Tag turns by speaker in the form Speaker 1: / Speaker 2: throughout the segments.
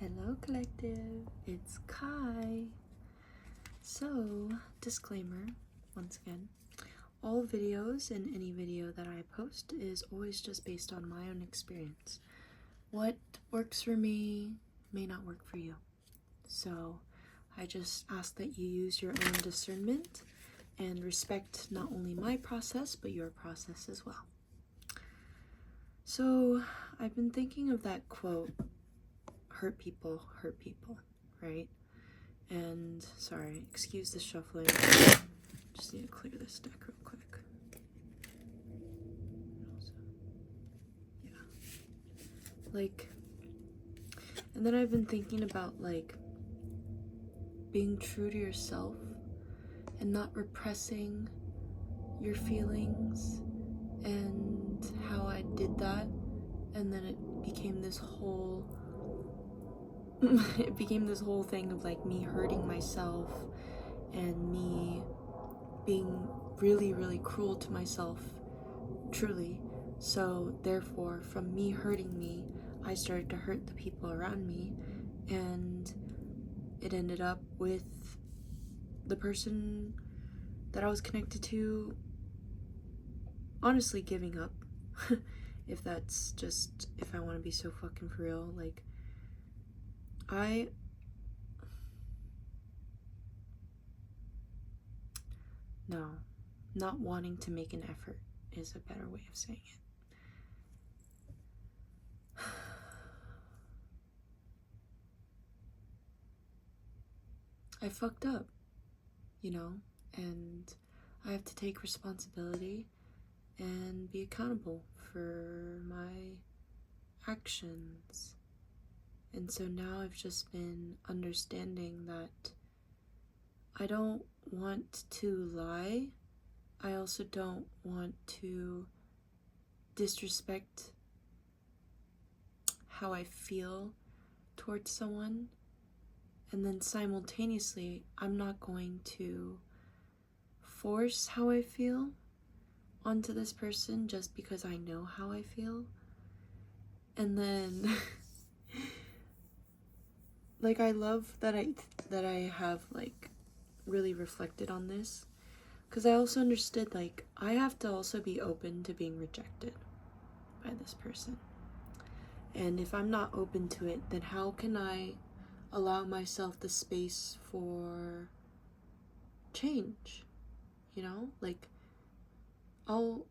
Speaker 1: Hello collective, it's Kai. So, disclaimer, once again, all videos and any video that I post is always just based on my own experience. What works for me may not work for you. So, I just ask that you use your own discernment and respect not only my process, but your process as well. So, I've been thinking of that quote, hurt people, right? And sorry, excuse the shuffling. Just need to clear this deck real quick. Yeah. And then I've been thinking about being true to yourself and not repressing your feelings, and how I did that, and then it became this whole thing of me hurting myself and me being really cruel to myself, truly. So therefore, from me hurting me, I started to hurt the people around me, and it ended up with the person that I was connected to honestly giving up. If I want to be so fucking for real, not wanting to make an effort is a better way of saying it. I fucked up, and I have to take responsibility and be accountable for my actions. And so now I've just been understanding that I don't want to lie. I also don't want to disrespect how I feel towards someone. And then simultaneously, I'm not going to force how I feel onto this person just because I know how I feel. And then I love that I have really reflected on this, because I also understood I have to also be open to being rejected by this person. And if I'm not open to it, then how can I allow myself the space for change? I'll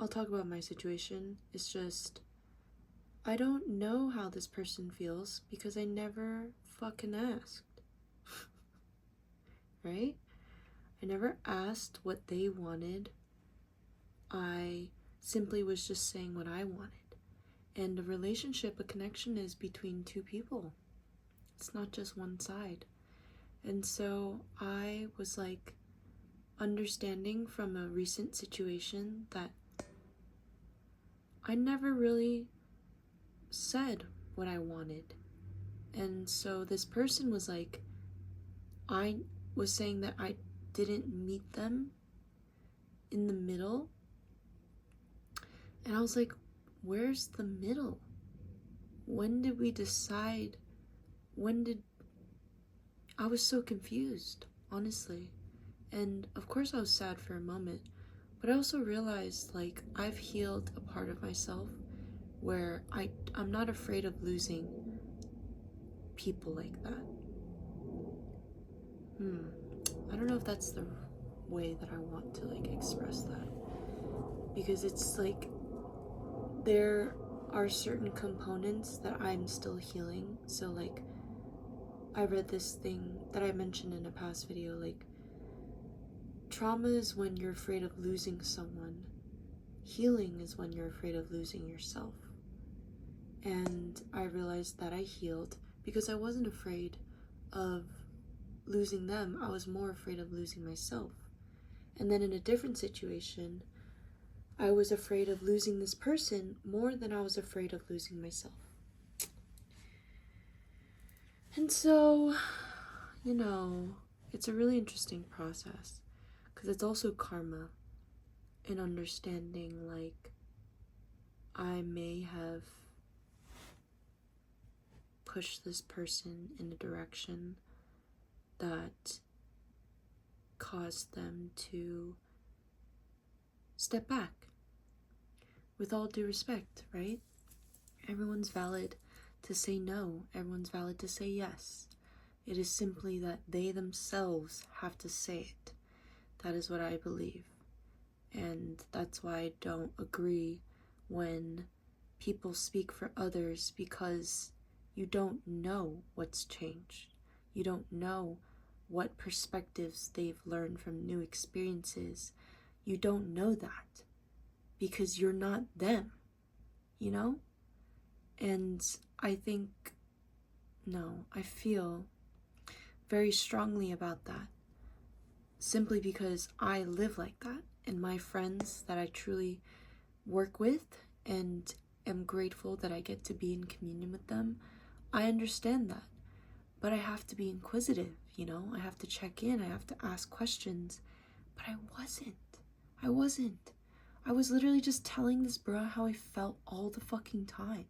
Speaker 1: talk about my situation. It's just, I don't know how this person feels because I never fucking asked. Right? I never asked what they wanted. I simply was just saying what I wanted. And a relationship, a connection, is between two people. It's not just one side. And so I was understanding from a recent situation that I never really said what I wanted. And so this person was I was saying that I didn't meet them in the middle. And I was where's the middle? When did we decide? I was so confused, honestly. And of course I was sad for a moment, but I also realized I've healed a part of myself where I'm not afraid of losing people like that. I don't know if that's the way that I want to express that, because it's there are certain components that I'm still healing. So I read this thing that I mentioned in a past video, trauma is when you're afraid of losing someone. Healing is when you're afraid of losing yourself. And I realized that I healed because I wasn't afraid of losing them. I was more afraid of losing myself. And then in a different situation, I was afraid of losing this person more than I was afraid of losing myself. And so, it's a really interesting process, because it's also karma and understanding I may have push this person in a direction that caused them to step back. With all due respect, right? Everyone's valid to say no. Everyone's valid to say yes. It is simply that they themselves have to say it. That is what I believe. And that's why I don't agree when people speak for others, because you don't know what's changed. You don't know what perspectives they've learned from new experiences. You don't know that because you're not them, you know? And I feel very strongly about that, simply because I live like that, and my friends that I truly work with and am grateful that I get to be in communion with them, I understand that. But I have to be inquisitive, you know? I have to check in, I have to ask questions. But I wasn't. I was literally just telling this bruh how I felt all the fucking time.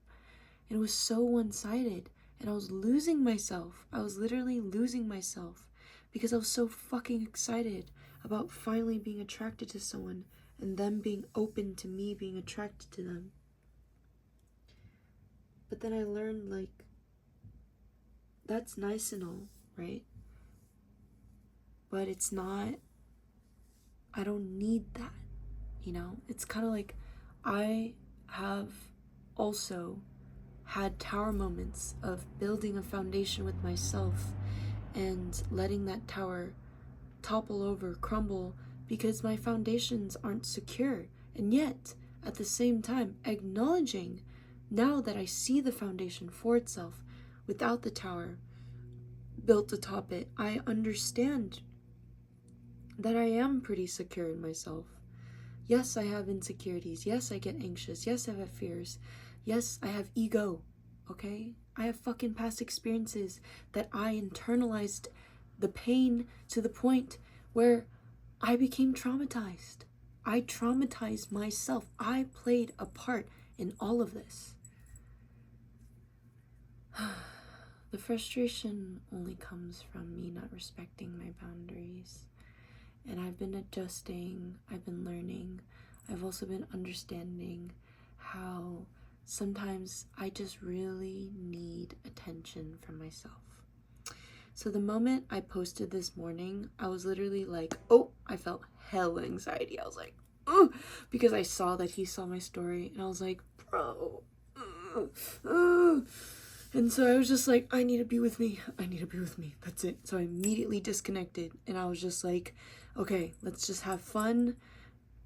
Speaker 1: And it was so one-sided. And I was losing myself. I was literally losing myself because I was so fucking excited about finally being attracted to someone and them being open to me being attracted to them. But then I learned, like, that's nice and all, right? But it's not, I don't need that, you know? It's kind of like I have also had tower moments of building a foundation with myself and letting that tower topple over, crumble, because my foundations aren't secure. And yet, at the same time, acknowledging, now that I see the foundation for itself without the tower built atop it, I understand that I am pretty secure in myself. Yes, I have insecurities. Yes, I get anxious. Yes, I have fears. Yes, I have ego. Okay? I have fucking past experiences that I internalized the pain to the point where I became traumatized. I traumatized myself. I played a part in all of this. The frustration only comes from me not respecting my boundaries. And I've been adjusting, I've been learning, I've also been understanding how sometimes I just really need attention from myself. So the moment I posted this morning, I was literally like, oh, I felt hell anxiety. I was like, oh, because I saw that he saw my story, and I was like, bro, and so I was just like, I need to be with me. That's it. So I immediately disconnected, and I was just like, okay, let's just have fun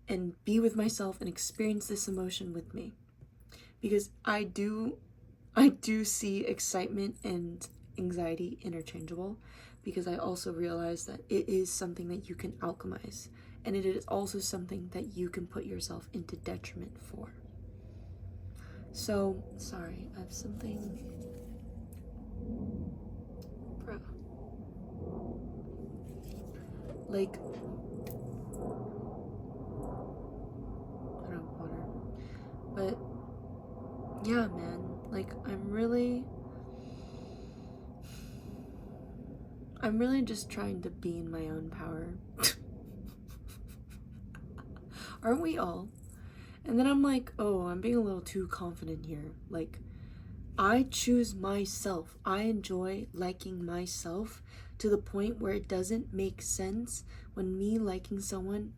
Speaker 1: and be with myself and experience this emotion with me. Because I do see excitement and anxiety interchangeable, because I also realize that it is something that you can alchemize, and it is also something that you can put yourself into detriment for. So, sorry, I have something. Bruh. Like, I don't have water. But, yeah, man. Like, I'm really just trying to be in my own power. Aren't we all? And then I'm like, oh, I'm being a little too confident here. Like, I choose myself. I enjoy liking myself to the point where it doesn't make sense when me liking someone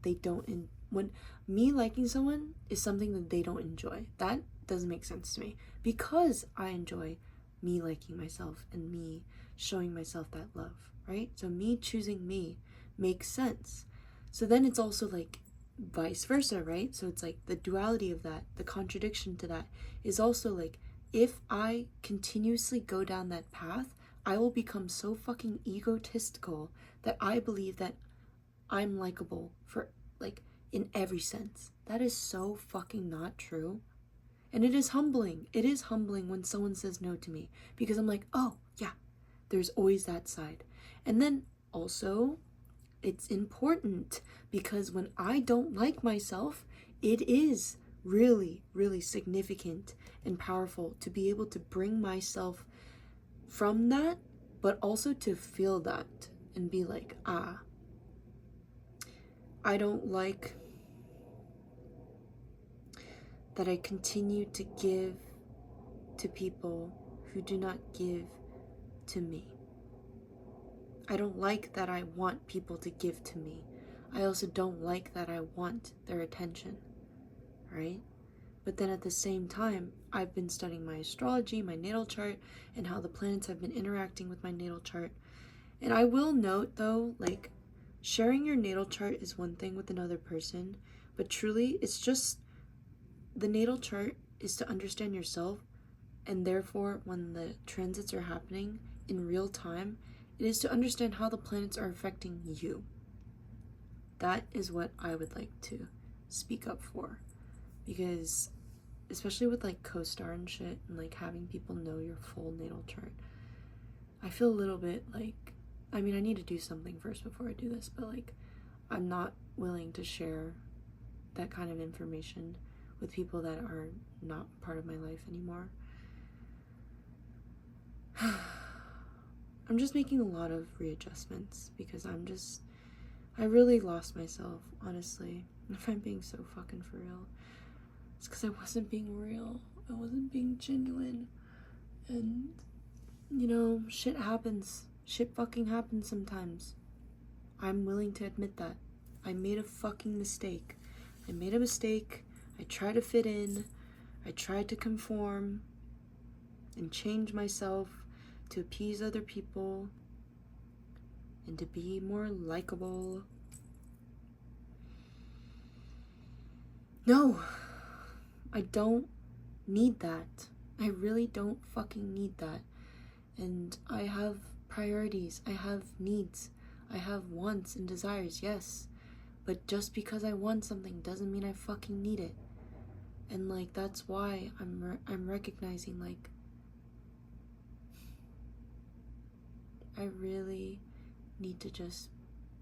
Speaker 1: when me liking someone is something that they don't enjoy. That doesn't make sense to me, because I enjoy me liking myself and me showing myself that love, right? So me choosing me makes sense. So then it's also like vice versa, right? So it's like the duality of that, the contradiction to that is also like, if I continuously go down that path, I will become so fucking egotistical that I believe that I'm likable for, like, in every sense. That is so fucking not true. And it is humbling. It is humbling when someone says no to me, because I'm like, oh, yeah, there's always that side. And then also, it's important, because when I don't like myself, it is really, really significant and powerful to be able to bring myself from that, but also to feel that and be like, I don't like that I continue to give to people who do not give to me. I don't like that I want people to give to me. I also don't like that I want their attention, right? But then at the same time, I've been studying my astrology, my natal chart, and how the planets have been interacting with my natal chart. And I will note though, like, sharing your natal chart is one thing with another person, but truly it's just, the natal chart is to understand yourself, and therefore when the transits are happening in real time, it is to understand how the planets are affecting you. That is what I would like to speak up for, because especially with like co-star and shit, and like having people know your full natal chart, I feel a little bit like, I mean, I need to do something first before I do this, but like, I'm not willing to share that kind of information with people that are not part of my life anymore. I'm just making a lot of readjustments because I really lost myself, honestly. If I'm being so fucking for real, it's because I wasn't being real. I wasn't being genuine. And, you know, shit happens. Shit fucking happens sometimes. I'm willing to admit that. I made a fucking mistake. I made a mistake. I tried to fit in. I tried to conform and change myself to appease other people and to be more likable. No, I don't need that. I really don't fucking need that. And I have priorities. I have needs. I have wants and desires, yes. But just because I want something doesn't mean I fucking need it. And like, that's why I'm recognizing, like, I really need to just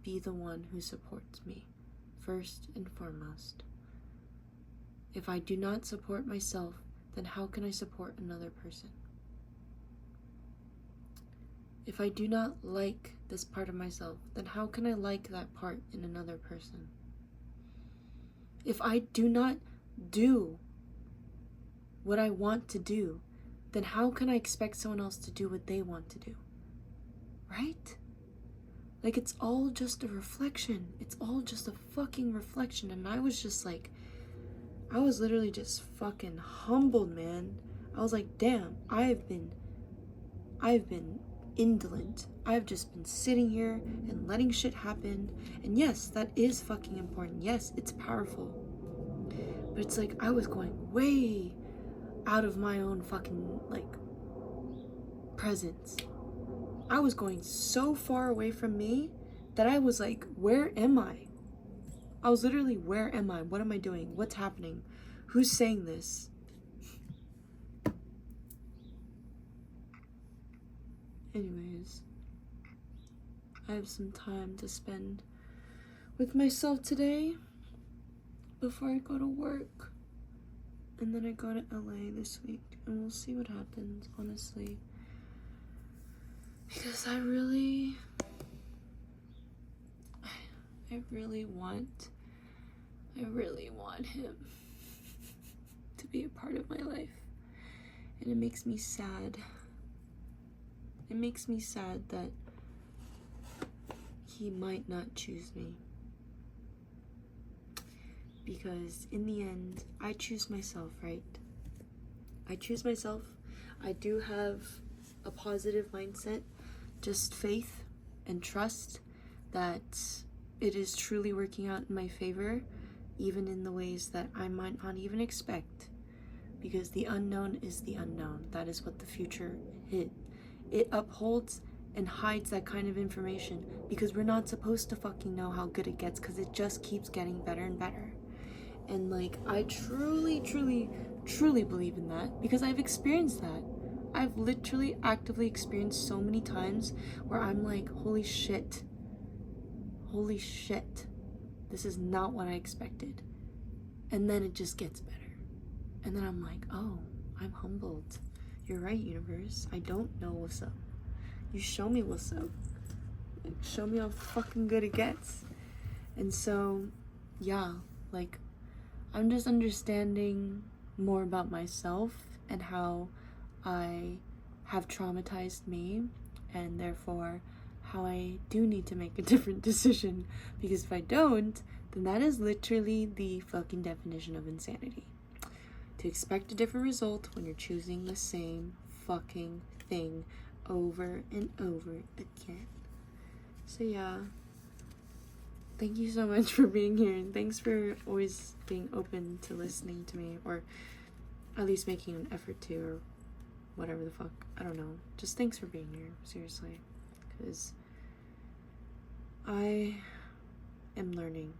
Speaker 1: be the one who supports me, first and foremost. If I do not support myself, then how can I support another person? If I do not like this part of myself, then how can I like that part in another person? If I do not do what I want to do, then how can I expect someone else to do what they want to do? Right? Like, it's all just a reflection. It's all just a fucking reflection. And I was just like, I was literally just fucking humbled, man. I was like, damn, I've been indolent. I've just been sitting here and letting shit happen. And yes, that is fucking important. Yes, it's powerful. But it's like, I was going way out of my own fucking, like, presence. I was going so far away from me that I was like, where am I? I was literally, where am I? What am I doing? What's happening? Who's saying this? Anyways, I have some time to spend with myself today before I go to work. And then I go to LA this week, and we'll see what happens, honestly. Because I really want him to be a part of my life. And it makes me sad. It makes me sad that he might not choose me. Because in the end, I choose myself, right? I choose myself. I do have a positive mindset, just faith and trust that it is truly working out in my favor, even in the ways that I might not even expect. Because the unknown is the unknown. That is what the future is. It upholds and hides that kind of information because we're not supposed to fucking know how good it gets, because it just keeps getting better and better. And like, I truly believe in that because I've experienced that. I've literally actively experienced so many times where I'm like, holy shit, this is not what I expected. And then it just gets better. And then I'm like, oh, I'm humbled. you're right, universe. I don't know what's up. You show me what's up. Like, show me how fucking good it gets. And so, yeah, like, I'm just understanding more about myself and how I have traumatized me, and therefore how I do need to make a different decision, because if I don't, then that is literally the fucking definition of insanity. To expect a different result when you're choosing the same fucking thing over and over again. So yeah, thank you so much for being here, and thanks for always being open to listening to me, or at least making an effort to, or whatever the fuck, I don't know. Just thanks for being here, seriously, because I am learning.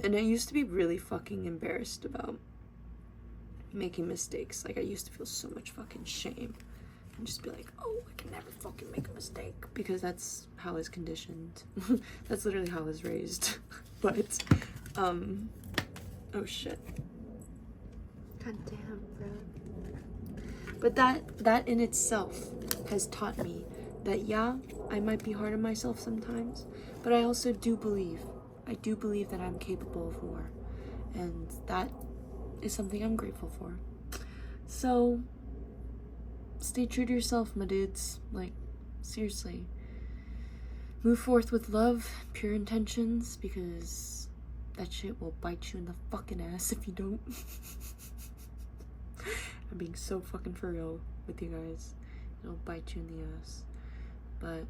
Speaker 1: And I used to be really fucking embarrassed about making mistakes. Like, I used to feel so much fucking shame and just be like, oh, I can never fucking make a mistake, because that's how I was conditioned. That's literally how I was raised. But oh shit, god damn, bro. But that in itself has taught me that, yeah, I might be hard on myself sometimes, but I also do believe that I'm capable of more, and that is something I'm grateful for. So stay true to yourself, my dudes. Like, seriously, move forth with love, pure intentions, because that shit will bite you in the fucking ass if you don't. I'm being so fucking for real with you guys. It'll bite you in the ass. But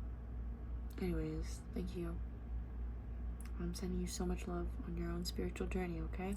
Speaker 1: anyways, thank you. I'm sending you so much love on your own spiritual journey, okay?